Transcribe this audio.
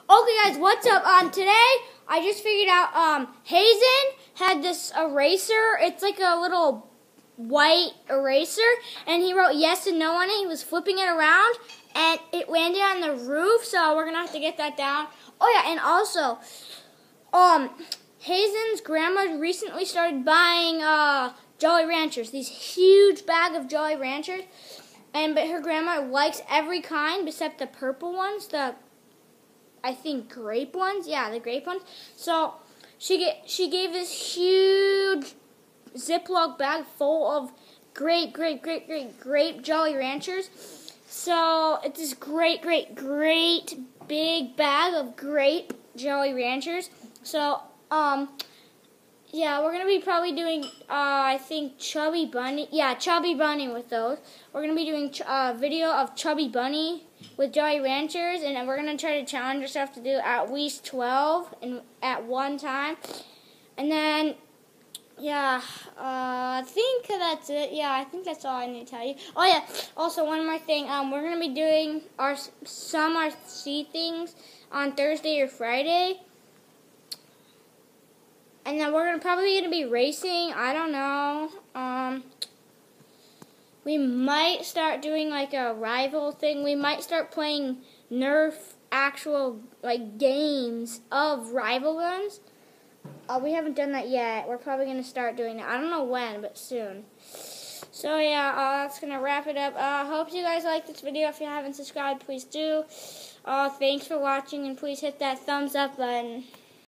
Okay, guys, what's up? Today I just figured out Hazen had this eraser. It's like a little white eraser, and he wrote yes and no on it. He was flipping it around, and it landed on the roof. So we're gonna have to get that down. Oh yeah, and also, Hazen's grandma recently started buying Jolly Ranchers. These huge bag of Jolly Ranchers, but her grandma likes every kind except the purple ones. I think grape ones. Yeah, the grape ones. So she gave this huge Ziploc bag full of grape Jolly Ranchers. So it's this great big bag of grape Jolly Ranchers. So yeah, we're gonna be probably doing I think Chubby Bunny. Yeah, Chubby Bunny with those. We're gonna be doing a video of Chubby Bunny with Jolly Ranchers, and we're gonna try to challenge ourselves to do at least 12 at one time. And then yeah, I think that's it. Yeah, I think that's all I need to tell you. Oh yeah, also one more thing. We're gonna be doing some RC things on Thursday or Friday. And then we're probably gonna be racing. I don't know. We might start doing like a rival thing. We might start playing Nerf actual like games of rival guns. We haven't done that yet. We're probably gonna start doing that. I don't know when, but soon. So yeah, that's gonna wrap it up. Hope you guys like this video. If you haven't subscribed, please do. Thanks for watching, and please hit that thumbs up button.